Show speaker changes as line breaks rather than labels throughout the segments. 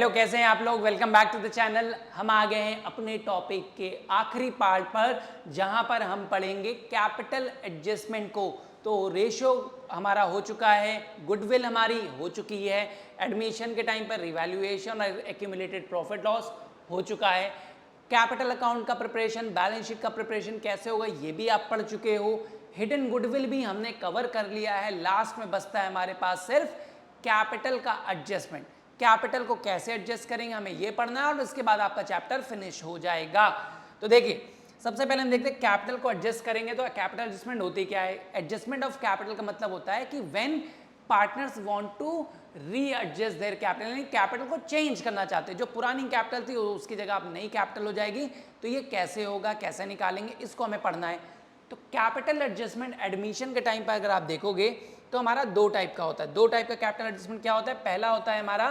Hello, कैसे हैं आप लोग। Welcome back to the channel. हम आ गए हैं अपने टॉपिक के आखिरी पार्ट पर, जहां पर हम पढ़ेंगे कैपिटल एडजस्टमेंट को। तो रेशियो हमारा हो चुका है, गुडविल हमारी हो चुकी है, एडमिशन के टाइम पर रिवैल्यूएशन और एक्यूमुलेटेड प्रॉफिट लॉस हो चुका है, कैपिटल अकाउंट का प्रिपरेशन, बैलेंस शीट का प्रिपरेशन कैसे होगा ये भी आप पढ़ चुके हो, हिडन गुडविल भी हमने कवर कर लिया है। लास्ट में बचता है हमारे पास सिर्फ कैपिटल का एडजस्टमेंट। कैपिटल को कैसे एडजस्ट करेंगे हमें ये पढ़ना है और उसके बाद आपका चैप्टर फिनिश हो जाएगा। तो देखिए, सबसे पहले हम देखते हैं कैपिटल को एडजस्ट करेंगे तो कैपिटल एडजस्टमेंट होती क्या है। एडजस्टमेंट ऑफ कैपिटल का मतलब होता है कि when partners want to readjust their capital, यानी कैपिटल को चेंज करना चाहते हैं। जो पुरानी कैपिटल थी उसकी जगह अब नई कैपिटल हो जाएगी, तो ये कैसे होगा, कैसे निकालेंगे, इसको हमें पढ़ना है। तो कैपिटल एडजस्टमेंट एडमिशन के टाइम पर अगर आप देखोगे तो हमारा दो टाइप का होता है। दो टाइप का कैपिटल एडजस्टमेंट क्या होता है। पहला होता है हमारा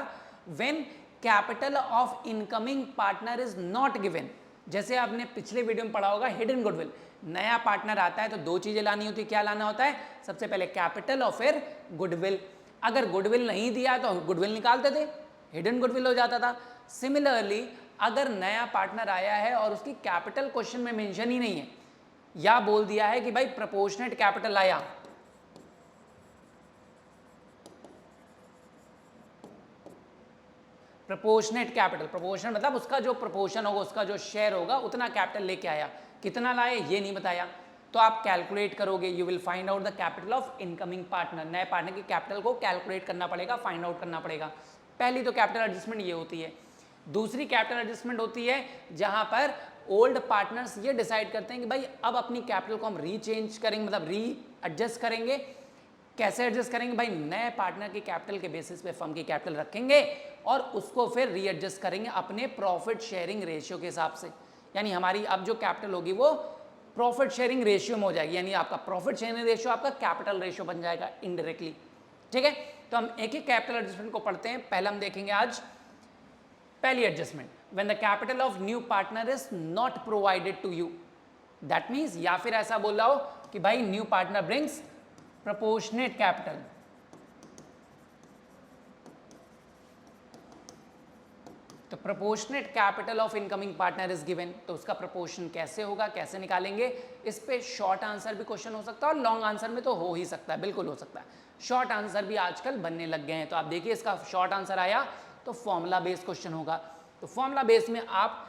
when capital of incoming partner is not given. जैसे आपने पिछले वीडियो में पढ़ा होगा हिडन गुडविल, नया पार्टनर आता है तो दो चीजें लानी होती है। क्या लाना होता है, सबसे पहले कैपिटल और फिर गुडविल। अगर गुडविल नहीं दिया तो गुडविल निकालते थे, हिडन गुडविल हो जाता था। सिमिलरली अगर नया पार्टनर आया है और उसकी कैपिटल क्वेश्चन में मेंशन ही नहीं है, या बोल दिया है कि भाई प्रोपोर्शनेट कैपिटल आया, प्रोपोर्शनेट कैपिटल, प्रोपोर्शन मतलब उसका जो प्रोपोर्शन होगा, उसका जो शेयर होगा उतना कैपिटल लेके आया, कितना लाए ये नहीं बताया, तो आप कैलकुलेट करोगे, you will find out the capital of incoming partner. नए पार्टनर की कैपिटल को कैलकुलेट करना पड़ेगा, फाइंड आउट करना पड़ेगा। पहली तो कैपिटल एडजस्टमेंट ये होती है। दूसरी कैपिटल एडजस्टमेंट होती है जहां पर ओल्ड पार्टनर्स ये डिसाइड करते हैं कि भाई अब अपनी कैपिटल को हम रीचेंज करेंगे, मतलब री एडजस्ट करेंगे। कैसे एडजस्ट करेंगे भाई, नए पार्टनर की कैपिटल के बेसिस पे फर्म की कैपिटल रखेंगे और उसको फिर रीएडजस्ट करेंगे अपने प्रॉफिट शेयरिंग रेशियो के हिसाब से। यानी हमारी अब जो कैपिटल होगी वो प्रॉफिट शेयरिंग रेशियो में हो जाएगी, यानी आपका प्रॉफिट शेयरिंग रेशियो आपका कैपिटल रेशियो बन जाएगा इनडायरेक्टली। ठीक है, तो हम एक एक कैपिटल एडजस्टमेंट को पढ़ते हैं। पहले हम देखेंगे आज पहली adjustment, when the capital of new partner is not provided to you. That means, या फिर ऐसा बोल रहा हो कि भाई new partner brings proportionate capital, तो proportionate capital of incoming partner is given. तो उसका प्रोपोर्शन कैसे होगा, कैसे निकालेंगे, इस पे शॉर्ट आंसर भी क्वेश्चन हो सकता है और लॉन्ग आंसर में तो हो ही सकता है, बिल्कुल हो सकता है। शॉर्ट आंसर भी आजकल बनने लग गए हैं। तो आप देखिए, इसका शॉर्ट आंसर आया तो फॉर्मूला बेस्ड क्वेश्चन होगा। तो फॉर्मूला बेस में आप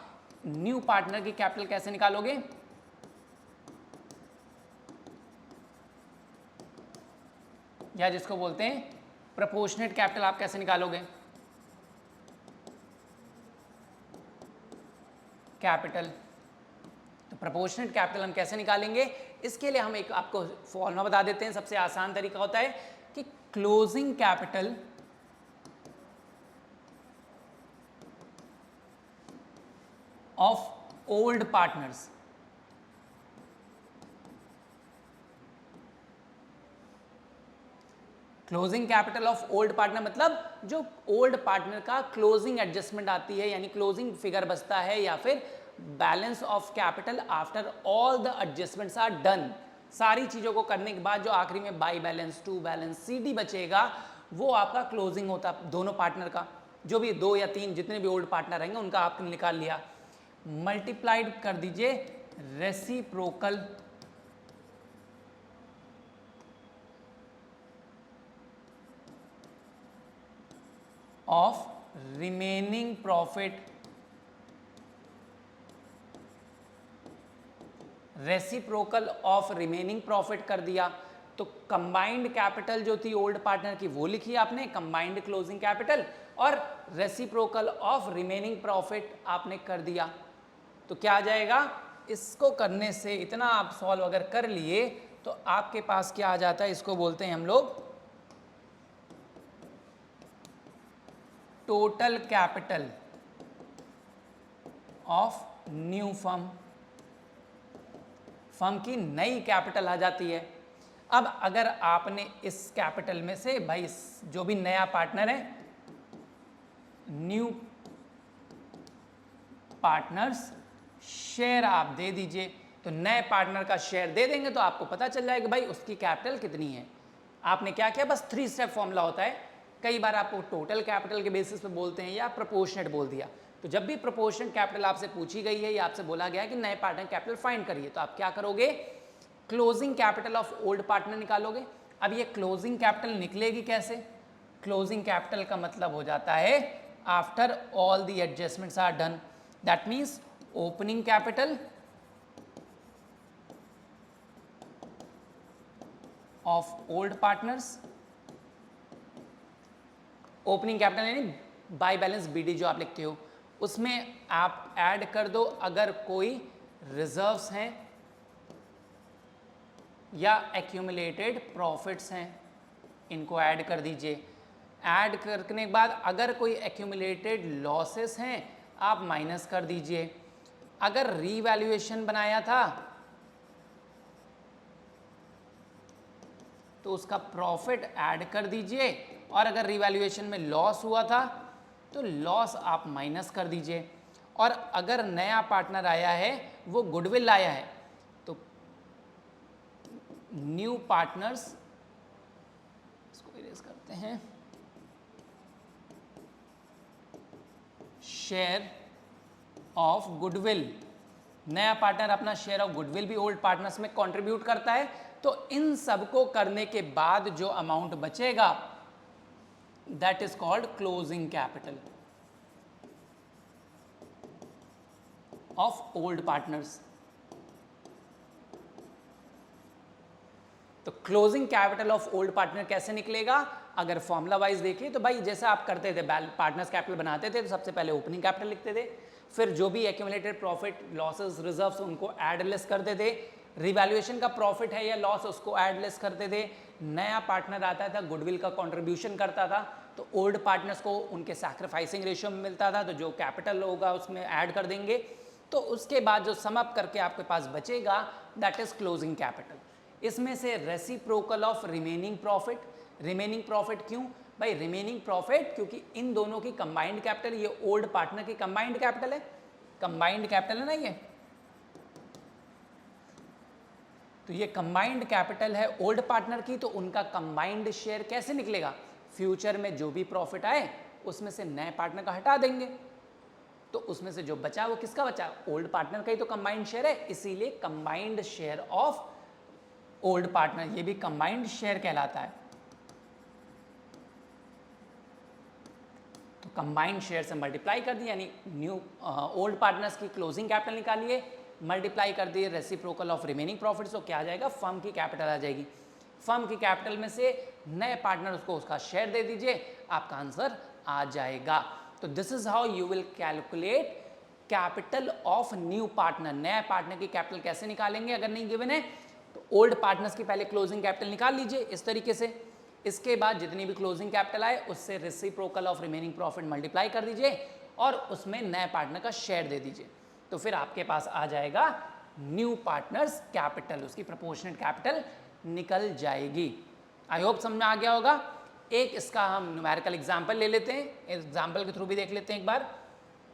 न्यू पार्टनर की कैपिटल कैसे निकालोगे, या जिसको बोलते हैं प्रोपोर्शनेट कैपिटल, आप कैसे निकालोगे कैपिटल। तो प्रोपोर्शनेट कैपिटल हम कैसे निकालेंगे, इसके लिए हम एक आपको फॉर्मूला बता देते हैं। सबसे आसान तरीका होता है कि closing capital of old partners, closing capital of old partner मतलब जो ओल्ड पार्टनर का क्लोजिंग एडजस्टमेंट आती है, यानी क्लोजिंग फिगर बचता है, या फिर balance of capital after all the adjustments are done. सारी चीजों को करने के बाद जो आखिरी में by balance, to balance, CD बचेगा, वो आपका क्लोजिंग होता है दोनों पार्टनर का। जो भी दो या तीन जितने भी ओल्ड पार्टनर रहेंगे उनका आपने निकाल लिया, मल्टीप्लाइड कर दीजिए reciprocal of remaining profit, reciprocal of remaining profit कर दिया। तो कंबाइंड कैपिटल जो थी ओल्ड पार्टनर की वो लिखी आपने, कंबाइंड क्लोजिंग कैपिटल, और रेसिप्रोकल ऑफ रिमेनिंग प्रॉफिट आपने कर दिया। तो क्या आ जाएगा, इसको करने से इतना आप सॉल्व अगर कर लिए तो आपके पास क्या आ जाता है, इसको बोलते हैं हम लोग total capital of new firm. Firm की नई कैपिटल आ जाती है। अब अगर आपने इस कैपिटल में से भाई जो भी नया पार्टनर है, न्यू पार्टनर्स शेयर आप दे दीजिए। तो नए पार्टनर का शेयर दे देंगे तो आपको पता चल जाएगा भाई उसकी कैपिटल कितनी है। आपने क्या किया, बस 3 स्टेप फॉर्मूला होता है। कई बार आपको टोटल कैपिटल के बेसिस पे बोलते हैं या प्रोपोर्शनेट बोल दिया। तो जब भी प्रोपोर्शनेट कैपिटल आपसे पूछी गई है या आपसे बोला गया है कि नए पार्टनर कैपिटल फाइंड करिए, तो आप क्या करोगे, closing capital of old partner निकालोगे। अब ये क्लोजिंग कैपिटल निकलेगी कैसे, क्लोजिंग कैपिटल का मतलब हो जाता है after all the adjustments are done, that means opening capital of old partners, opening capital यानी बाय बैलेंस बीडी जो आप लिखते हो, उसमें आप ऐड कर दो अगर कोई रिजर्व्स हैं या एक्यूमुलेटेड प्रॉफिट्स हैं, इनको ऐड कर दीजिए। ऐड करने के बाद अगर कोई एक्यूमुलेटेड लॉसेस हैं आप माइनस कर दीजिए। अगर रीवैल्यूएशन बनाया था तो उसका प्रॉफिट ऐड कर दीजिए, और अगर रीवैल्यूएशन में लॉस हुआ था तो लॉस आप माइनस कर दीजिए। और अगर नया पार्टनर आया है वो गुडविल लाया है तो न्यू पार्टनर्स, इसको इरेज करते हैं, शेयर ऑफ गुडविल, नया पार्टनर अपना शेयर ऑफ गुडविल भी ओल्ड पार्टनर्स में कंट्रीब्यूट करता है। तो इन सब को करने के बाद जो अमाउंट बचेगा that is called closing capital of old partners. तो closing capital of old partner कैसे निकलेगा, अगर फॉर्मूला वाइज देखिए तो भाई जैसा आप करते थे, पार्टनर्स कैपिटल बनाते थे तो सबसे पहले ओपनिंग कैपिटल लिखते थे, फिर जो भी एक्यूमुलेटेड प्रॉफिट लॉसेस रिजर्व्स उनको ऐड लेस करते थे, रिवैल्यूएशन का प्रॉफिट है या लॉस उसको ऐड लेस करते थे, नया पार्टनर आता था गुडविल का कंट्रीब्यूशन करता था तो ओल्ड पार्टनर्स को उनके सैक्रिफाइसिंग रेशियो में मिलता था, तो जो कैपिटल होगा उसमें ऐड कर देंगे। तो उसके बाद जो सम अप करके आपके पास बचेगा दैट इज क्लोजिंग कैपिटल। इसमें से reciprocal of remaining profit, remaining profit क्यों भाई, रिमेनिंग प्रॉफिट क्योंकि इन दोनों की कंबाइंड कैपिटल, ये ओल्ड पार्टनर की कंबाइंड कैपिटल है, कंबाइंड कैपिटल है ना ये, तो ये कंबाइंड कैपिटल है ओल्ड पार्टनर की, तो उनका कंबाइंड शेयर कैसे निकलेगा, फ्यूचर में जो भी प्रॉफिट आए उसमें से नए पार्टनर का हटा देंगे, तो उसमें से जो बचा वो किसका बचा, ओल्ड पार्टनर का ही तो कंबाइंड शेयर है, इसीलिए combined share of old partner, ये भी कंबाइंड शेयर कहलाता है। तो कंबाइंड शेयर से मल्टीप्लाई कर दिए, यानी न्यू ओल्ड पार्टनर्स की क्लोजिंग कैपिटल निकालिए, मल्टीप्लाई कर दिए रेसिप्रोकल ऑफ रिमेनिंग प्रॉफिट्स, तो क्या आ जाएगा, फर्म की कैपिटल आ जाएगी। फर्म की कैपिटल में से नए पार्टनर को उसका शेयर दे दीजिए, आपका आंसर आ जाएगा। तो this is how you will calculate capital of new partner. नया पार्टनर की कैपिटल कैसे निकालेंगे अगर नहीं गिवन है, तो ओल्ड पार्टनर्स की पहले क्लोजिंग कैपिटल निकाल लीजिए इस तरीके से, इसके बाद जितनी भी क्लोजिंग कैपिटल आए उससे reciprocal of remaining profit multiply कर दीजिए और उसमें नए पार्टनर का शेयर दे दीजिए, तो फिर आपके पास आ जाएगा न्यू पार्टनर्स कैपिटल, उसकी प्रोपोर्शनेट कैपिटल निकल जाएगी। आई होप समझ में आ गया होगा। एक इसका हम न्यूमेरिकल एग्जांपल ले लेते हैं, एग्जांपल के थ्रू भी देख लेते हैं एक बार।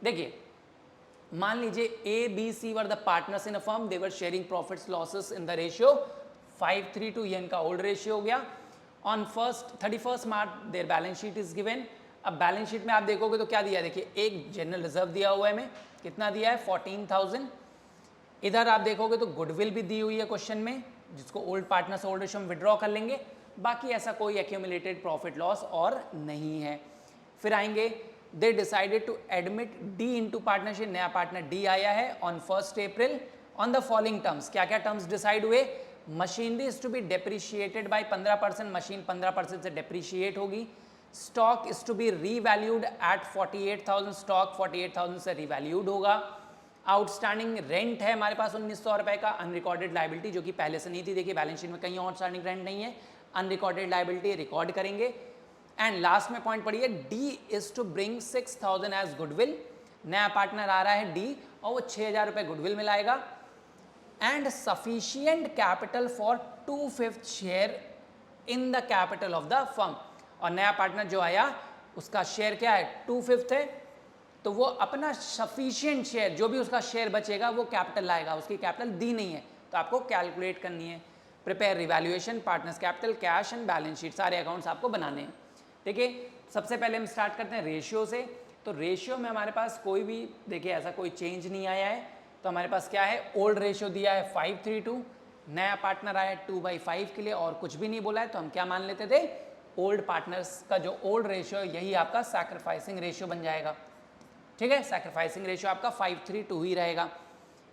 देखिए, मान लीजिए A B C were the partners in a firm, they were sharing profits losses in the ratio 5:3 ये इनका ओल्ड रेशियो हो गया। On 31 March their balance sheet is given. अब बैलेंस शीट में आप देखोगे तो क्या दिया है, देखिए एक जनरल रिजर्व दिया हुआ है, में कितना दिया है 14,000। इधर आप देखोगे तो गुडविल भी दी हुई है क्वेश्चन में, जिसको ओल्ड पार्टनर से ओल्ड रेशियो में विड्रॉ कर लेंगे, बाकी ऐसा कोई एक्यूमुलेटेड प्रॉफिट लॉस और नहीं है। फिर आएंगे, they decided to admit D into partnership, नया पार्टनर डी आया है on 1 April on the following terms. क्या क्या टर्म्स डिसाइड हुए, machinery is to be depreciated by 15%, machine 15% से डेप्रिशिएट होगी। Stock is to be revalued at 48,000, stock 48,000 से revalued होगा। आउटस्टैंडिंग रेंट है हमारे पास 1900 रुपए का, अनरिकॉर्डेड लाइबिलिटी जो कि पहले से नहीं थी, देखिए बैलेंस शीट में कहीं आउटस्टैंडिंग रेंट नहीं है, अनरिकॉर्डेड लाइबिलिटी रिकॉर्ड करेंगे। एंड लास्ट में पॉइंट पढ़िए, D is to bring 6,000 as goodwill, नया पार्टनर आ रहा है डी और वो 6,000 रुपए गुडविल में लाएगा। And sufficient capital for 2/5 share in the capital of the firm, और नया पार्टनर जो आया उसका शेयर क्या है 2/5 है, तो वो अपना सफिशियंट शेयर, जो भी उसका शेयर बचेगा वो कैपिटल लाएगा, उसकी कैपिटल दी नहीं है तो आपको कैलकुलेट करनी है। Prepare revaluation, partners capital, cash and balance sheet, सारे अकाउंट्स आपको बनाने हैं। देखिए सबसे पहले हम स्टार्ट करते हैं रेशियो से। तो रेशियो में हमारे पास कोई भी देखिए ऐसा कोई चेंज नहीं आया है। तो हमारे पास क्या है, ओल्ड रेशियो दिया है 5:3:2, नया पार्टनर आया 2/5 के लिए और कुछ भी नहीं बोला है, तो हम क्या मान लेते थे, ओल्ड पार्टनर्स का जो ओल्ड रेशियो है यही आपका सैक्रिफाइसिंग रेशियो बन जाएगा। ठीक है, सैक्रिफाइसिंग रेशियो आपका 5:3:2 ही रहेगा।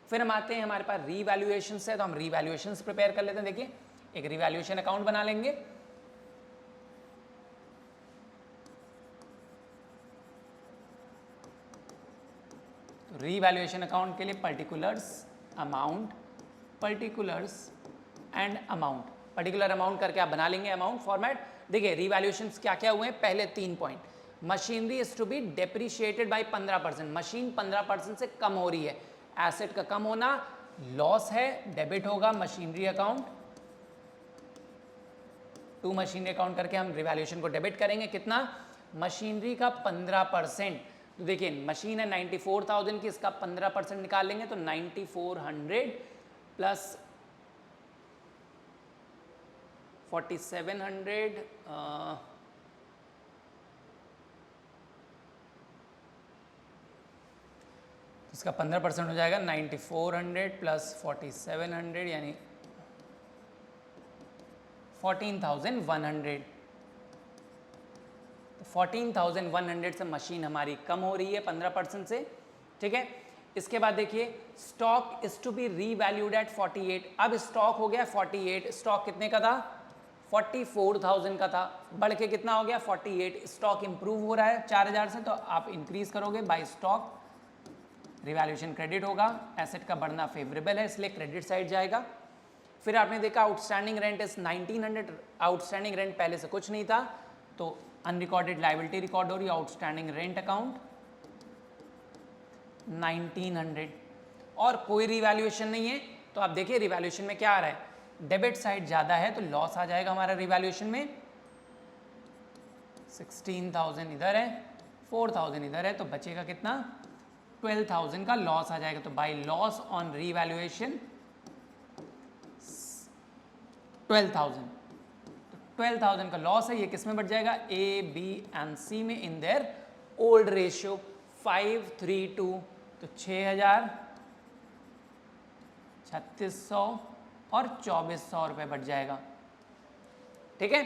फिर हम आते हैं हमारे पास रीवैल्यूएशन से, तो हम रीवैल्यूएशन प्रिपेयर कर लेते हैं। देखिए एक रीवैल्यूएशन अकाउंट बना लेंगे। तो रीवैल्यूएशन अकाउंट के लिए particulars and amount, particular amount करके आप बना लेंगे अमाउंट फॉर्मेट। देखिए रीवैल्यूएशन क्या क्या हुए हैं, पहले 3 point, machinery is to be depreciated by 15%, machine 15% से कम हो रही है, एसेट का कम होना लॉस है, डेबिट होगा machinery account, to machinery account करके हम रिवैल्यूएशन को डेबिट करेंगे। कितना, मशीनरी का 15%। तो देखिए मशीन है 94,000 की, इसका 15% निकाल लेंगे तो 9400 प्लस 4700 इसका 15% हो जाएगा 9400 प्लस 4700 यानी 14,100। 14,100 से मशीन हमारी कम हो रही है 15% से। ठीक है, इसके बाद देखिए stock is to be revalued at 48। अब स्टॉक हो गया 48, स्टॉक कितने का था, 44,000 का था, बढ़ के कितना हो गया 48। स्टॉक इंप्रूव हो रहा है 4,000 से, तो आप इंक्रीज करोगे बाय स्टॉक, रिवैल्यूएशन क्रेडिट होगा, एसेट का बढ़ना फेवरेबल है इसलिए क्रेडिट साइड जाएगा। फिर आपने देखा outstanding rent is 1900, outstanding rent पहले से कुछ नहीं था तो अनरिकॉर्डेड लायबिलिटी रिकॉर्ड हो रही है, आउटस्टैंडिंग रेंट अकाउंट 1900 और कोई रिवैल्यूएशन नहीं है। तो आप देखिए रिवैल्यूएशन में क्या आ रहा है, डेबिट साइड ज़्यादा है तो लॉस आ जाएगा हमारा रिवैल्यूएशन में, 16,000 इधर है, 4,000 इधर है, तो बचेगा कितना, 12,000 का लॉस आ जाएगा। तो बाय लॉस ऑन रीवैल्यूएशन 12,000, तो 12,000 का लॉस है, ये किस में बढ़ जाएगा, ए बी एंड सी में इन देयर ओल्ड रेशियो 5:3:2, तो 6,000, 3,600 और 2,400 रुपये बढ़ जाएगा। ठीक है,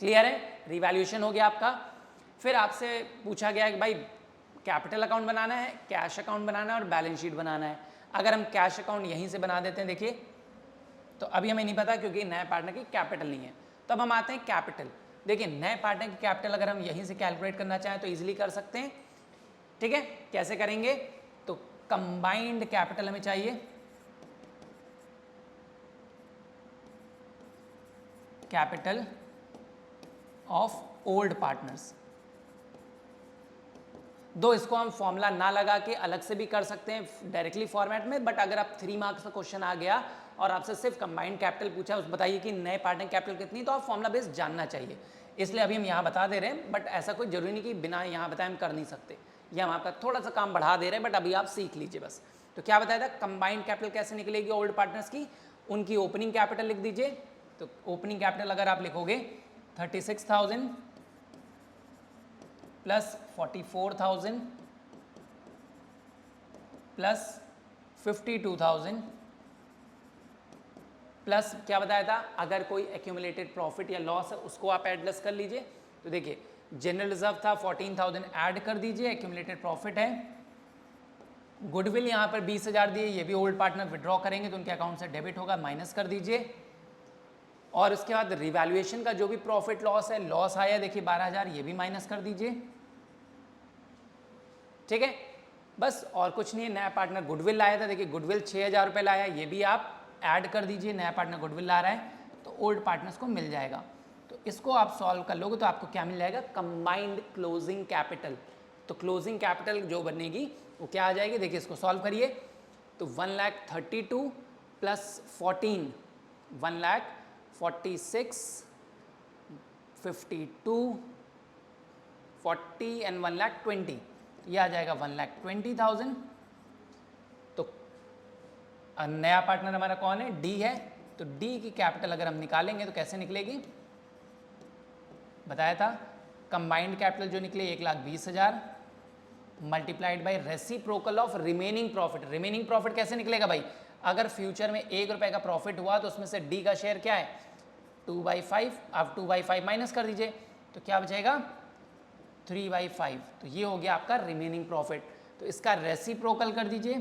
क्लियर है, रिवैल्यूएशन हो गया आपका। फिर आपसे पूछा गया है कि भाई कैपिटल अकाउंट बनाना है, कैश अकाउंट बनाना है और बैलेंस शीट बनाना है। अगर हम कैश अकाउंट यहीं से बना देते हैं, देखिए तो अभी हमें नहीं पता क्योंकि नए पार्टनर की कैपिटल नहीं है, तो अब हम आते हैं कैपिटल। देखिए नए पार्टनर की कैपिटल अगर हम यहीं से कैलकुलेट करना चाहें तो इजीली कर सकते हैं। ठीक है, कैसे करेंगे, तो कंबाइंड कैपिटल हमें चाहिए, कैपिटल ऑफ ओल्ड पार्टनर्स। दो इसको हम फॉर्मूला ना लगा के अलग से भी कर सकते हैं डायरेक्टली फॉर्मेट में, बट अगर आप 3 मार्क्स का क्वेश्चन आ गया और आपसे सिर्फ कंबाइंड कैपिटल पूछा, उस बताइए कि नए पार्टनर कैपिटल कितनी, तो आप फॉर्मूला बेस जानना चाहिए, इसलिए अभी हम यहाँ बता दे रहे हैं। बट ऐसा कोई जरूरी नहीं कि बिना यहाँ बताए हम कर नहीं सकते, ये हम आपका थोड़ा सा काम बढ़ा दे रहे हैं, बट अभी आप सीख लीजिए बस। तो क्या बताया था, कंबाइंड कैपिटल कैसे निकलेगी ओल्ड पार्टनर्स की, उनकी ओपनिंग कैपिटल लिख दीजिए। तो ओपनिंग कैपिटल अगर आप लिखोगे 36,000 प्लस 44,000 प्लस 52,000 प्लस क्या बताया था, अगर कोई एक्यूमुलेटेड प्रॉफिट या लॉस है उसको आप एडलेस कर लीजिए। तो देखिए जनरल रिजर्व था 14,000 ऐड कर दीजिए, एक्यूमुलेटेड प्रॉफिट है, गुडविल यहाँ पर 20,000 दिए, ये भी ओल्ड पार्टनर विड्रॉ करेंगे तो उनके अकाउंट से डेबिट होगा, माइनस कर दीजिए। और उसके बाद रिवैल्यूएशन का जो भी प्रॉफिट लॉस है, लॉस आया देखिए 12,000, ये भी माइनस कर दीजिए। ठीक है, बस और कुछ नहीं है। नया पार्टनर गुडविल लाया था, देखिए गुडविल 6,000 रुपये लाया, ये भी आप ऐड कर दीजिए, नया पार्टनर गुडविल ला रहा है तो ओल्ड पार्टनर्स को मिल जाएगा। तो इसको आप सॉल्व कर लोगे तो आपको क्या मिल जाएगा, कंबाइंड क्लोजिंग कैपिटल। तो क्लोजिंग कैपिटल जो बनेगी वो क्या आ जाएगी, देखिए इसको सॉल्व करिए। तो 1,32,000 प्लस 14, 1,46,000, 52, 40 एंड 1,20,000, ये आ जाएगा 1,20,000। तो नया पार्टनर हमारा कौन है, डी है, तो डी की कैपिटल अगर हम निकालेंगे तो कैसे निकलेगी, बताया था, कंबाइंड कैपिटल जो निकले 1,20,000 multiplied by reciprocal of remaining profit. Remaining profit कैसे निकलेगा भाई, अगर फ्यूचर में 1 रुपए का प्रॉफिट हुआ तो उसमें से डी का शेयर क्या है 2/5, अब 2/5 माइनस कर दीजिए तो क्या बचेगा 3/5, तो ये हो गया आपका रिमेनिंग प्रॉफिट। तो इसका रेसिप्रोकल कर दीजिए,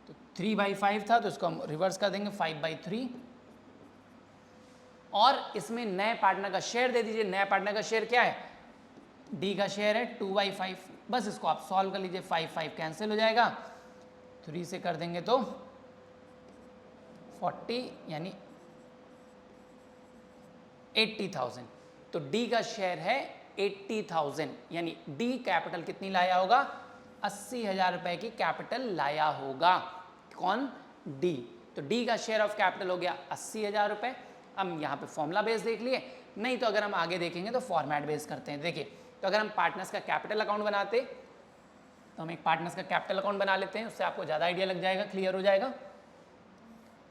तो 3/5 था तो इसको हम रिवर्स कर देंगे 5/3, और इसमें नए पार्टनर का शेयर दे दीजिए। नया पार्टनर का शेयर क्या है, डी का शेयर है 2/5, बस इसको आप सॉल्व कर लीजिए, 5/5 कैंसिल हो जाएगा, 3 से कर देंगे तो 40 यानी 80,000, तो डी का शेयर है 80,000, यानी डी कैपिटल कितनी लाया होगा 80,000 रुपए की कैपिटल लाया होगा। कौन, डी। तो डी का शेयर ऑफ कैपिटल हो गया 80,000 रुपए। हम यहाँ पे फॉर्मूला बेस देख लिए, नहीं तो अगर हम आगे देखेंगे तो फॉर्मेट बेस करते हैं। देखिए, तो अगर हम पार्टनर्स का कैपिटल अकाउंट बनाते तो हम एक पार्टनर्स का कैपिटल अकाउंट बना लेते हैं, उससे आपको ज़्यादा आइडिया लग जाएगा, क्लियर हो जाएगा।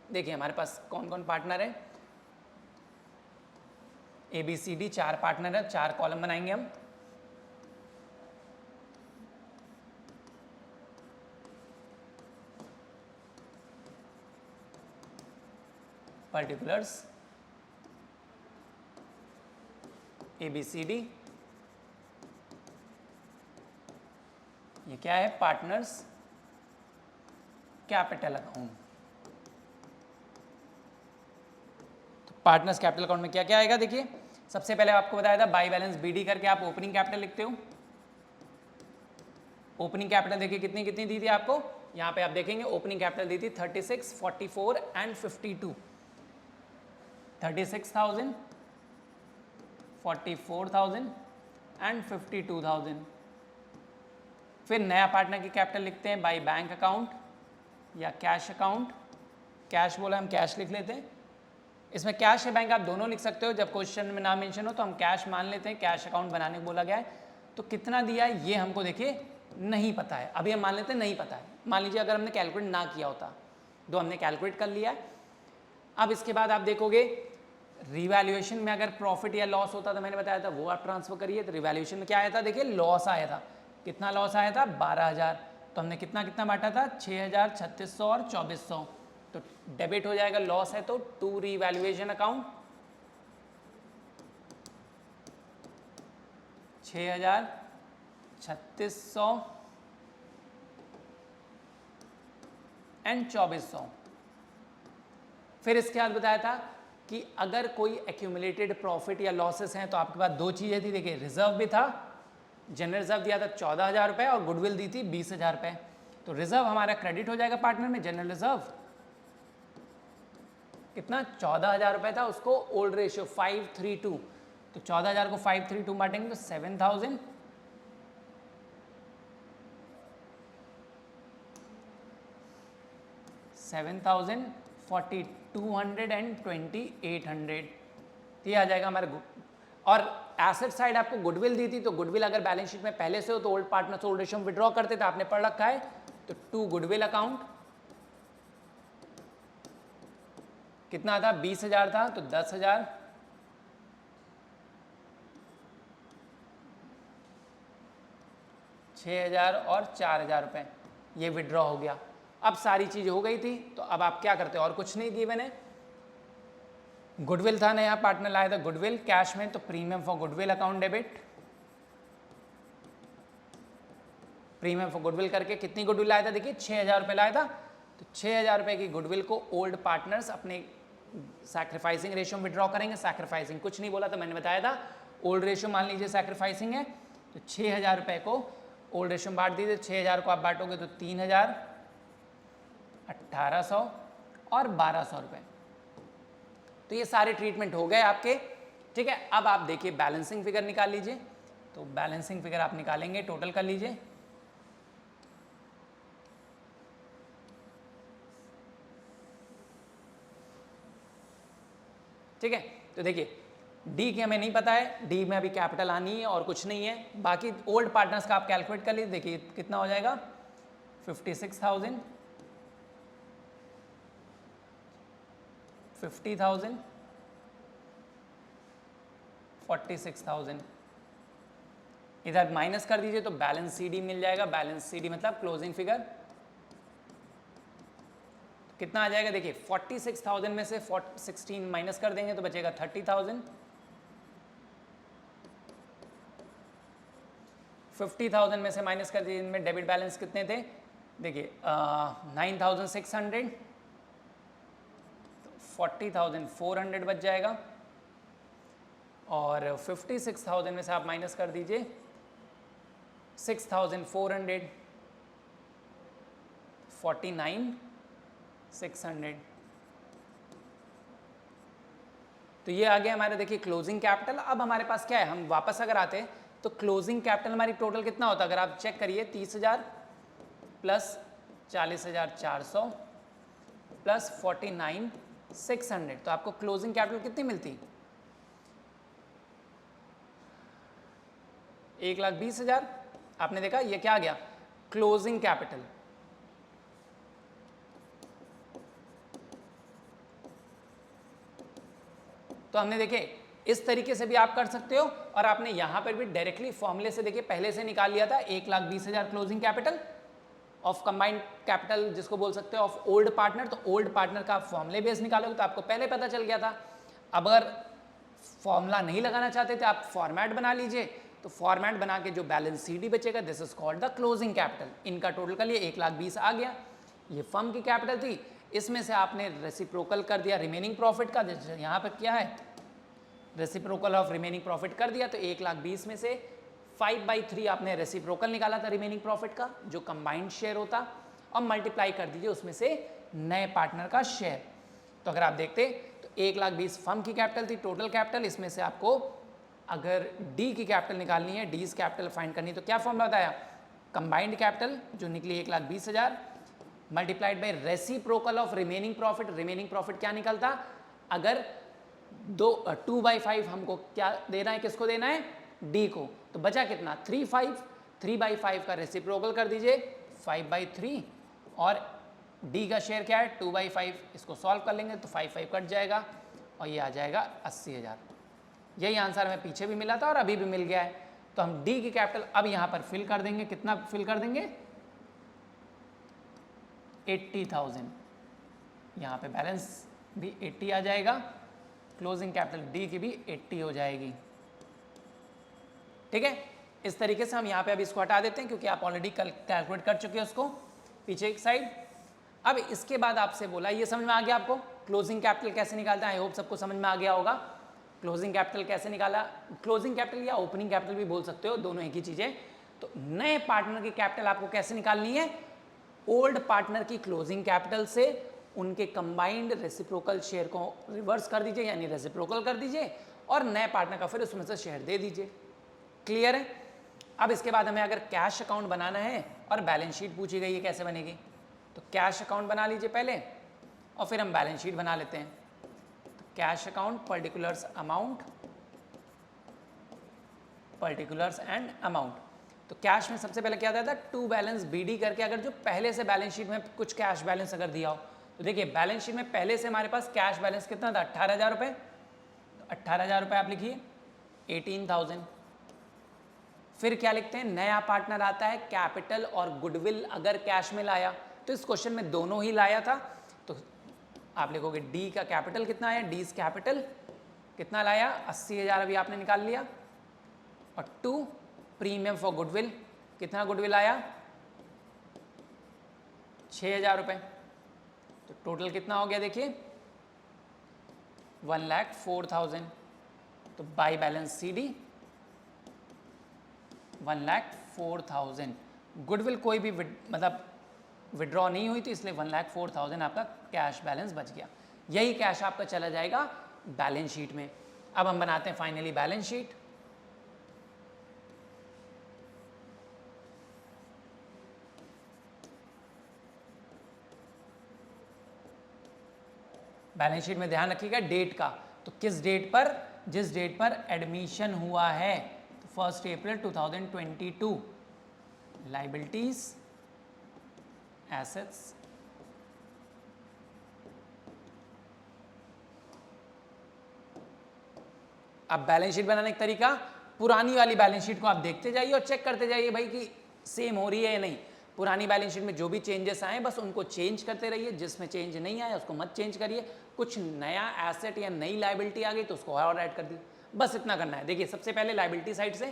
देखिए हमारे पास कौन कौन पार्टनर है, ABCD 4 पार्टनर है, 4 कॉलम बनाएंगे हम। पर्टिकुलर्स ABCD, ये क्या है पार्टनर्स कैपिटल अकाउंट। तो पार्टनर्स कैपिटल अकाउंट में क्या क्या आएगा, देखिए सबसे पहले आपको बताया था बाई बैलेंस BD करके आप ओपनिंग कैपिटल लिखते हो। ओपनिंग कैपिटल देखिए कितनी कितनी दी थी आपको, यहाँ पे आप देखेंगे ओपनिंग कैपिटल दी थी 36, 44 एंड 52। 36,000, 44,000 एंड 52,000। फिर नया पार्टनर की कैपिटल लिखते हैं बाई बैंक अकाउंट या कैश अकाउंट। कैश बोला हम कैश लिख लेते हैं, इसमें कैश या बैंक आप दोनों लिख सकते हो, जब क्वेश्चन में ना मेंशन हो तो हम कैश मान लेते हैं, कैश अकाउंट बनाने को बोला गया है। तो कितना दिया है ये हमको देखिए नहीं पता है, अभी हम मान लेते हैं नहीं पता है। मान लीजिए अगर हमने कैलकुलेट ना किया होता, तो हमने कैलकुलेट कर लिया है। अब इसके बाद आप देखोगे रिवैल्यूएशन में अगर प्रॉफिट या लॉस होता तो मैंने बताया था वो आप ट्रांसफर करिए। तो रिवैल्यूएशन में क्या आया था, देखिए लॉस आया था, कितना लॉस आया था 12,000, तो हमने कितना कितना बांटा था 6,000, 3,600 और 2,400, तो डेबिट हो जाएगा, लॉस है तो टू रिवैल्यूएशन अकाउंट 6,000, 3,600 एंड 2,400। फिर इसके बाद बताया था कि अगर कोई एक्यूमुलेटेड प्रॉफिट या लॉसेस हैं तो आपके पास दो चीज़ें थी, देखिए रिजर्व भी था, जनरल रिजर्व दिया था 14,000 रुपये और गुडविल दी थी 20,000 रुपये। तो रिजर्व हमारा क्रेडिट हो जाएगा पार्टनर में, जनरल रिजर्व कितना 14,000 रुपये था, उसको ओल्ड रेशियो 5:3:2, तो 14,000 को 5:3:2 बांटेंगे तो 7,000, 7,040, 200 एंड 2,800, ये आ जाएगा हमारे। और एसेट साइड आपको गुडविल दी थी, तो गुडविल अगर बैलेंस शीट में पहले से हो तो ओल्ड पार्टनर ओल्ड रेशियो में विड्रॉ करते थे, आपने पढ़ रखा है। तो टू गुडविल अकाउंट कितना था 20,000 था, तो 10,000, 6,000 और 4,000 रुपये, ये विड्रॉ हो गया। अब सारी चीज़ हो गई थी, तो अब आप क्या करते हो, और कुछ नहीं गिवन है। गुडविल था नया पार्टनर लाया था गुडविल कैश में, तो premium for goodwill account debit, premium for goodwill करके कितनी गुडविल लाया था, देखिए 6,000 रुपये लाया था, तो 6,000 रुपये की गुडविल को ओल्ड पार्टनर्स अपने सैक्रिफाइसिंग रेशियो में विड्रॉ करेंगे। सैक्रिफाइसिंग कुछ नहीं बोला था, मैंने बताया था ओल्ड रेशियो मान लीजिए सैक्रिफाइसिंग है, तो 6,000 रुपये को ओल्ड रेशियो में बांट दीजिए। 6,000 को आप बांटोगे तो 3,000, 1,800 और 1,200 रुपये। तो ये सारे ट्रीटमेंट हो गए आपके, ठीक है। अब आप देखिए बैलेंसिंग फिगर निकाल लीजिए, तो बैलेंसिंग फिगर आप निकालेंगे, टोटल कर लीजिए। ठीक है, तो देखिए डी की हमें नहीं पता है, डी में अभी कैपिटल आनी है और कुछ नहीं है। बाकी ओल्ड पार्टनर्स का आप कैलकुलेट कर लीजिए, देखिए कितना हो जाएगा 56,000, 50,000, 46,000, इधर माइनस कर दीजिए तो बैलेंस सीडी मिल जाएगा। बैलेंस सीडी मतलब क्लोजिंग फिगर कितना आ जाएगा, देखिए 46,000 में से 16 माइनस कर देंगे तो बचेगा 30,000। 50,000 में से माइनस कर दीजिए, इनमें डेबिट बैलेंस कितने थे, देखिए 9,600, 40,400 बच जाएगा। और 56,000 में से आप माइनस कर दीजिए 6,400, 49,600। तो ये आ गया हमारे, देखिए क्लोजिंग कैपिटल। अब हमारे पास क्या है, हम वापस अगर आते हैं तो क्लोजिंग कैपिटल हमारी टोटल कितना होता है, अगर आप चेक करिए 30,000 प्लस 40,400 प्लस 49,600, तो आपको क्लोजिंग कैपिटल कितनी मिलती, 1,20,000। आपने देखा ये क्या आ गया, क्लोजिंग कैपिटल। तो हमने देखे इस तरीके से भी आप कर सकते हो, और आपने यहां पर भी डायरेक्टली फॉर्मूले से देखिए पहले से निकाल लिया था 1,20,000 closing capital of combined capital, जिसको बोल सकते हो ऑफ ओल्ड पार्टनर। तो ओल्ड पार्टनर का आप फॉर्मूले बेस निकालोगे तो आपको पहले पता चल गया था। अब अगर फॉर्मूला नहीं लगाना चाहते थे आप फॉर्मेट बना लीजिए, तो फॉर्मेट बना के जो बैलेंस सीडी बचेगा this is called the closing capital. इनका टोटल कर लिए 1,20,000 आ गया, ये फर्म की कैपिटल थी, इसमें से आपने रेसिप्रोकल कर दिया रिमेनिंग प्रॉफिट का, यहाँ पर क्या है रेसिप्रोकल ऑफ रिमेनिंग प्रॉफिट कर दिया। तो 1,20,000 में से 5/3 आपने रेसिप्रोकल निकाला था रिमेनिंग प्रॉफिट का जो कंबाइंड शेयर होता, और मल्टीप्लाई कर दीजिए उसमें से नए पार्टनर का शेयर। तो अगर आप देखते तो 1,20,000 फर्म की कैपिटल थी टोटल कैपिटल, इसमें से आपको अगर डी की कैपिटल निकालनी है, डीज कैपिटल फाइंड करनी, तो क्या फॉर्मूला बताया, कंबाइंड कैपिटल जो निकली 1,20,000 multiplied by reciprocal of remaining profit. Remaining profit क्या निकलता, अगर 2/5 हमको क्या देना है, किसको देना है, डी को, तो बचा कितना 3/5, 3/5 का रेसिप्रोकल कर दीजिए 5/3, और डी का शेयर क्या है 2/5, इसको सॉल्व कर लेंगे तो 5/5 कट जाएगा और ये आ जाएगा 80,000। यही आंसर हमें पीछे भी मिला था और अभी भी मिल गया है। तो हम डी की कैपिटल अब यहाँ पर फिल कर देंगे, कितना फिल कर देंगे 80,000, यहाँ पे बैलेंस भी 80 आ जाएगा, क्लोजिंग कैपिटल डी की भी 80 हो जाएगी। ठीक है, इस तरीके से हम यहाँ पे अभी इसको हटा देते हैं क्योंकि आप ऑलरेडी कैलकुलेट कर चुके हो उसको पीछे एक साइड। अब इसके बाद आपसे बोला, ये समझ में आ गया आपको क्लोजिंग कैपिटल कैसे निकालता है, आई होप सबको समझ में आ गया होगा। क्लोजिंग कैपिटल कैसे निकाला, क्लोजिंग कैपिटल या ओपनिंग कैपिटल भी बोल सकते हो, दोनों एक ही चीज़ है। तो नए पार्टनर की कैपिटल आपको कैसे निकालनी है, ओल्ड पार्टनर की क्लोजिंग कैपिटल से उनके कंबाइंड रेसिप्रोकल शेयर को रिवर्स कर दीजिए, यानी रेसिप्रोकल कर दीजिए, और नए पार्टनर का फिर उसमें से शेयर दे दीजिए। क्लियर है। अब इसके बाद हमें अगर कैश अकाउंट बनाना है और बैलेंस शीट पूछी गई है कैसे बनेगी, तो कैश अकाउंट बना लीजिए पहले और फिर हम बैलेंस शीट बना लेते हैं। तो cash account particulars amount, particulars and amount. तो कैश में सबसे पहले क्या आता था, टू बैलेंस बीडी करके, अगर जो पहले से बैलेंस शीट में कुछ कैश बैलेंस अगर दिया हो, तो देखिए बैलेंस शीट में पहले से हमारे पास कैश बैलेंस कितना था 18,000 रुपये, तो 18,000 रुपये आप लिखिए 18,000। फिर क्या लिखते हैं, नया पार्टनर आता है कैपिटल और गुडविल अगर कैश में लाया, तो इस क्वेश्चन में दोनों ही लाया था, तो आप लिखोगे डी का कैपिटल कितना आया, डीज कैपिटल कितना लाया 80,000 अभी आपने निकाल लिया, और टू प्रीमियम फॉर गुडविल, कितना गुडविल आया 6,000 रुपये। तो टोटल कितना हो गया देखिए 1,04,000। तो by balance C D 1,04,000। Goodwill कोई भी मतलब विड्रॉ नहीं हुई थी, इसलिए 1,04,000 आपका कैश बैलेंस बच गया। यही कैश आपका चला जाएगा बैलेंस शीट में। अब हम बनाते हैं finally balance sheet. Balance sheet में ध्यान रखिएगा डेट का, तो किस डेट पर, जिस डेट पर एडमिशन हुआ है, तो 1 अप्रैल 2022, लाइबिलिटीज एसेट्स अब बैलेंस शीट बनाने का तरीका, पुरानी वाली बैलेंस शीट को आप देखते जाइए और चेक करते जाइए भाई कि सेम हो रही है या नहीं। पुरानी बैलेंस शीट में जो भी चेंजेस आए बस उनको चेंज करते रहिए, जिसमें चेंज नहीं आया उसको मत चेंज करिए। कुछ नया एसेट या नई लायबिलिटी आ गई तो उसको और ऐड कर दी, बस इतना करना है। देखिए सबसे पहले लायबिलिटी साइड से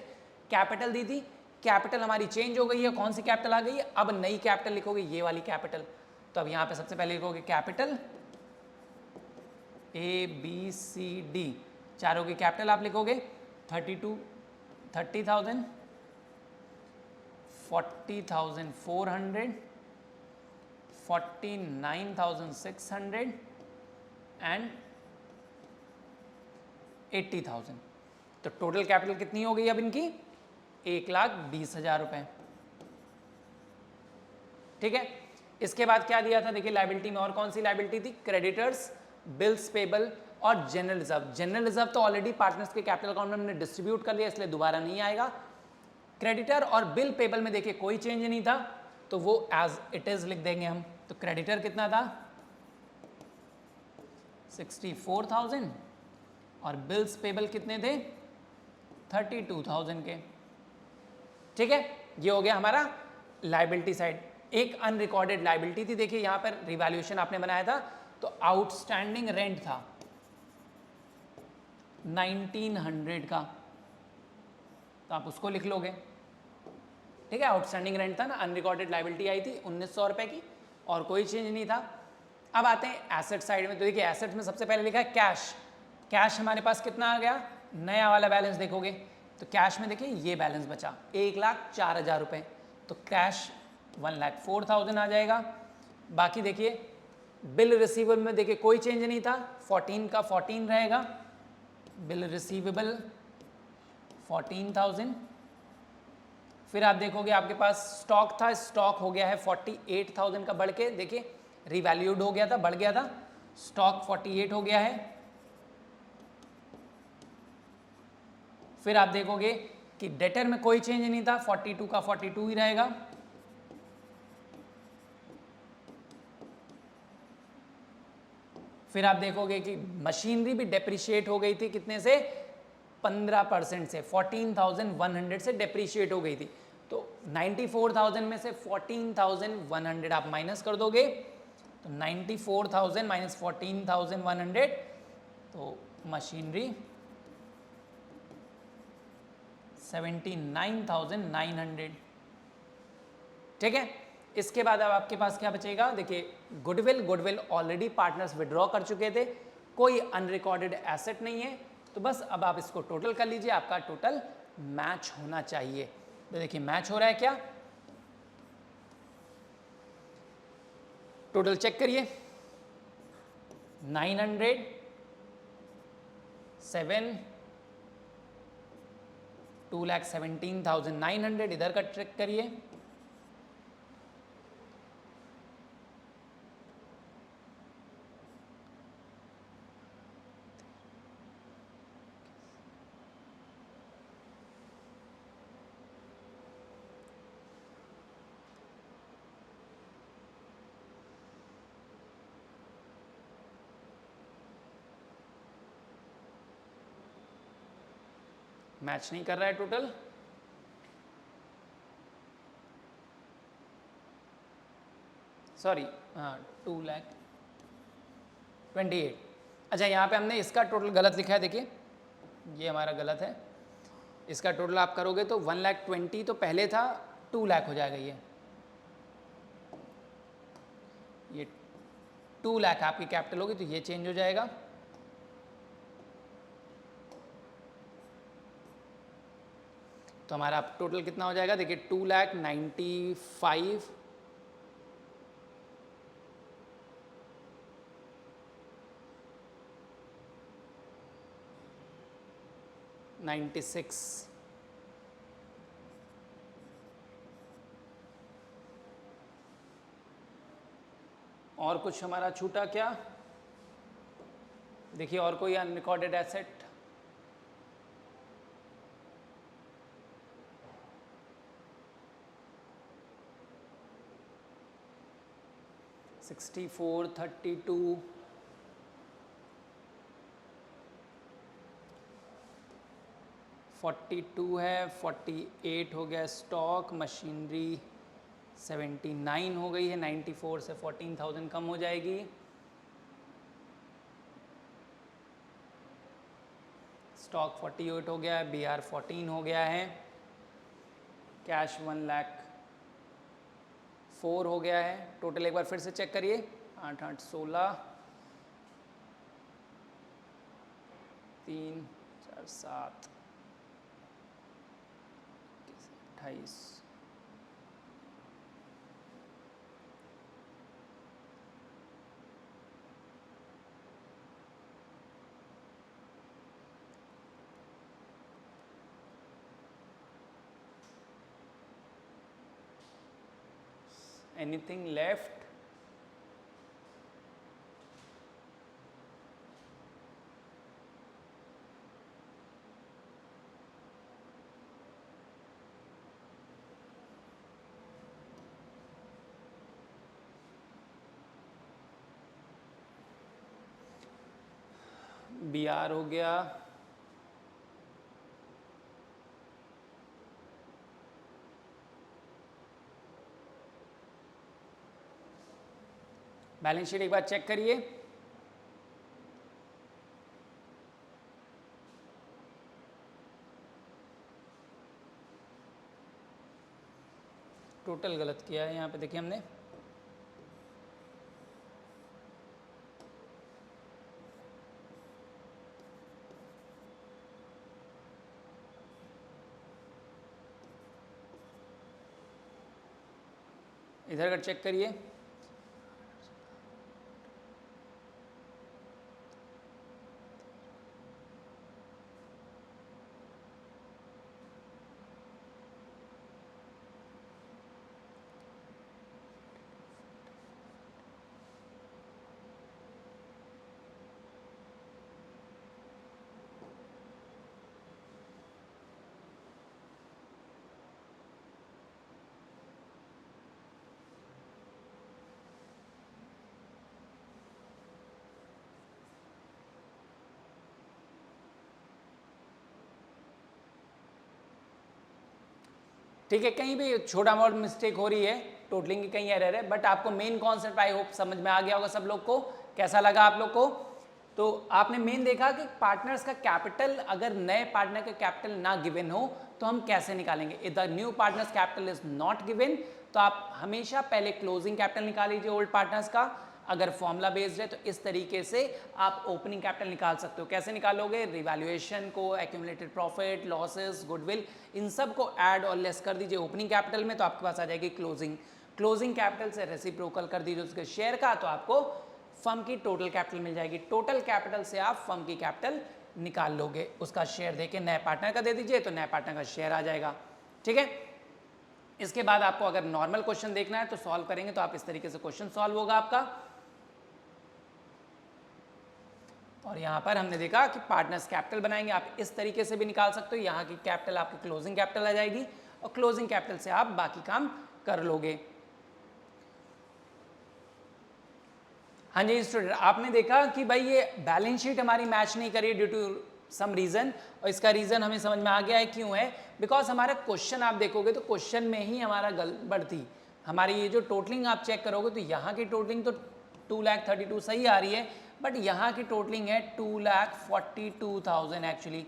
कैपिटल दी थी, कैपिटल हमारी चेंज हो गई है, कौन सी कैपिटल आ गई है, अब नई कैपिटल लिखोगे ये वाली कैपिटल। तो अब यहाँ पे सबसे पहले लिखोगे कैपिटल ABCD, चारों की कैपिटल आप लिखोगे 30,000, 40,400, 49,600 एंड 80,000। तो टोटल कैपिटल कितनी हो गई अब इनकी, 1,20,000 रुपए। ठीक है, इसके बाद क्या दिया था, देखिए लायबिलिटी में और कौन सी लायबिलिटी थी, क्रेडिटर्स, बिल्स पेबल और जनरल रिजर्व। जनरल रिजर्व तो ऑलरेडी पार्टनर्स के कैपिटल अकाउंट में हमने डिस्ट्रीब्यूट कर लिया, इसलिए दोबारा नहीं आएगा। क्रेडिटर और बिल पेबल में देखिए कोई चेंज नहीं था, तो वो एज इट इज लिख देंगे हम। तो क्रेडिटर कितना था 64,000 और बिल्स पेबल कितने थे 32,000 के। ठीक है, ये हो गया हमारा लायबिलिटी साइड। एक अनरिकॉर्डेड लायबिलिटी थी, देखिए यहां पर रिवैल्यूएशन आपने बनाया था तो आउटस्टैंडिंग रेंट था 1900 का, तो आप उसको लिख लोगे। ठीक है, आउटस्टैंडिंग रेंट था ना, अनरिकॉर्डेड लायबिलिटी आई थी 1900 रुपए की और कोई चेंज नहीं था। अब आते हैं एसेट साइड में, तो देखिए एसेट में सबसे पहले लिखा है कैश। कैश हमारे पास कितना आ गया, नया वाला बैलेंस देखोगे तो कैश में देखिए ये बैलेंस बचा 1,04,000 रुपए, तो कैश 1,04,000 आ जाएगा। बाकी देखिए बिल रिसीवेबल में देखिए कोई चेंज नहीं था, 14 का 14 रहेगा, बिल रिसीवेबल 14,000। फिर आप देखोगे आपके पास स्टॉक था, स्टॉक हो गया है 48,000 का बढ़ के, देखिए रिवैल्यूड हो गया था, बढ़ गया था, स्टॉक 48 हो गया है। फिर आप देखोगे कि डेटर में कोई चेंज नहीं था, 42 का 42 ही रहेगा। फिर आप देखोगे कि मशीनरी भी डेप्रिशिएट हो गई थी, कितने से 15% से, 14,100 से डेप्रिशिएट हो गई थी। तो 94,000 में से 14,100 आप माइनस कर दोगे, तो 94,000 माइनस 14,100, तो मशीनरी 79,900। ठीक है, इसके बाद अब आपके पास क्या बचेगा, देखिए गुडविल ऑलरेडी पार्टनर्स विड्रॉ कर चुके थे, कोई अनरिकॉर्डेड एसेट नहीं है, तो बस अब आप इसको टोटल कर लीजिए, आपका टोटल मैच होना चाहिए। तो देखिए मैच हो रहा है क्या, टोटल चेक करिए, 900, 7, 2,17,900, इधर का चेक करिए, मैच नहीं कर रहा है टोटल, सॉरी, हाँ 2,28,000। अच्छा यहाँ पे हमने इसका टोटल गलत लिखा है, देखिए ये हमारा गलत है, इसका टोटल आप करोगे तो 1,20,000 तो पहले था, 2,00,000 हो जाएगा। ये 2,00,000 आपकी कैपिटल होगी तो ये चेंज हो जाएगा। तो हमारा टोटल कितना हो जाएगा, देखिए 2,95,000 96। और कुछ हमारा छूटा क्या, देखिए और कोई अनरिकॉर्डेड एसेट, $64, 32, 42 है, 48 हो गया स्टॉक, मशीनरी 79 हो गई है, 94 से 14,000 कम हो जाएगी। स्टॉक 48 हो गया है, BR 14 हो गया है, कैश 1,04,000 हो गया है। टोटल एक बार फिर से चेक करिए, 8 8 16, 3 4 7 28। Anything left? BR हो गया, बैलेंस शीट एक बार चेक करिए। टोटल गलत किया है यहाँ पे, देखिए हमने इधर अगर चेक करिए, ठीक है, कहीं भी छोटा मोटा मिस्टेक हो रही है, टोटलिंग की कहीं एरर है, बट आपको मेन कॉन्सेप्ट आई होप समझ में आ गया होगा सब लोग को। कैसा लगा आप लोग को? तो आपने मेन देखा कि पार्टनर्स का कैपिटल, अगर नए पार्टनर का कैपिटल ना गिवन हो तो हम कैसे निकालेंगे। If the new partners capital is not given तो आप हमेशा पहले क्लोजिंग कैपिटल निकाल लीजिए ओल्ड पार्टनर्स का। अगर फॉर्मूला बेस्ड है तो इस तरीके से आप ओपनिंग कैपिटल निकाल सकते हो। कैसे निकालोगे? रिवैल्यूएशन को, एक्यूमुलेटेड प्रॉफिट, लॉसेस, गुडविल, इन सब को ऐड और लेस कर दीजिए ओपनिंग कैपिटल में, तो आपके पास आ जाएगी क्लोजिंग। क्लोजिंग कैपिटल से रेसिप्रोकल कर दीजिए उसके शेयर का, तो आपको फर्म की टोटल कैपिटल मिल जाएगी। टोटल कैपिटल से आप फर्म की कैपिटल निकाल लोगे, उसका शेयर देके नए पार्टनर का दे दीजिए तो नए पार्टनर का शेयर आ जाएगा। ठीक है, इसके बाद आपको अगर नॉर्मल क्वेश्चन देखना है तो सॉल्व करेंगे तो आप इस तरीके से क्वेश्चन सॉल्व होगा आपका। और यहाँ पर हमने देखा कि पार्टनर्स कैपिटल बनाएंगे, आप इस तरीके से भी निकाल सकते हो। यहाँ की कैपिटल आपकी क्लोजिंग कैपिटल आ जाएगी और क्लोजिंग कैपिटल से आप बाकी काम कर लोगे। हाँ जी स्टूडेंट, आपने देखा कि भाई ये बैलेंस शीट हमारी मैच नहीं करी ड्यू टू सम रीजन, और इसका रीजन हमें समझ में आ गया है क्यों है। बिकॉज हमारा क्वेश्चन आप देखोगे तो क्वेश्चन में ही हमारा गड़बड़ थी। हमारी ये जो टोटलिंग आप चेक करोगे तो यहाँ की टोटलिंग तो 2,32,000 सही आ रही है, बट यहाँ की टोटलिंग है 2,42,000 एक्चुअली।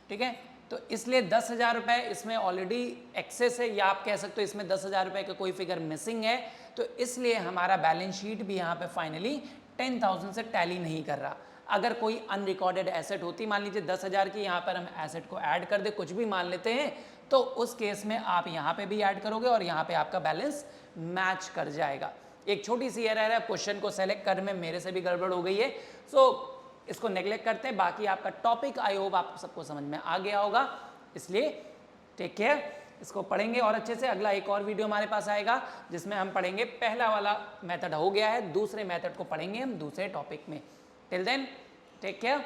ठीक है, तो इसलिए 10,000 रुपये इसमें ऑलरेडी एक्सेस है, या आप कह सकते हो इसमें 10,000 रुपये का कोई फिगर मिसिंग है, तो इसलिए हमारा बैलेंस शीट भी यहाँ पे फाइनली 10,000 से टैली नहीं कर रहा। अगर कोई अनरिकॉर्डेड एसेट होती, मान लीजिए 10,000 की, यहाँ पर हम एसेट को ऐड कर दे, कुछ भी मान लेते हैं, तो उस केस में आप यहाँ पे भी ऐड करोगे और यहाँ पे आपका बैलेंस मैच कर जाएगा। एक छोटी सी एरर है, क्वेश्चन को सेलेक्ट करने में मेरे से भी गड़बड़ हो गई है, सो इसको नेग्लेक्ट करते हैं। बाकी आपका टॉपिक आई होप आप सबको समझ में आ गया होगा, इसलिए टेक केयर, इसको पढ़ेंगे और अच्छे से। अगला एक और वीडियो हमारे पास आएगा जिसमें हम पढ़ेंगे, पहला वाला मेथड हो गया है, दूसरे मेथड को पढ़ेंगे हम दूसरे टॉपिक में। Till then take care.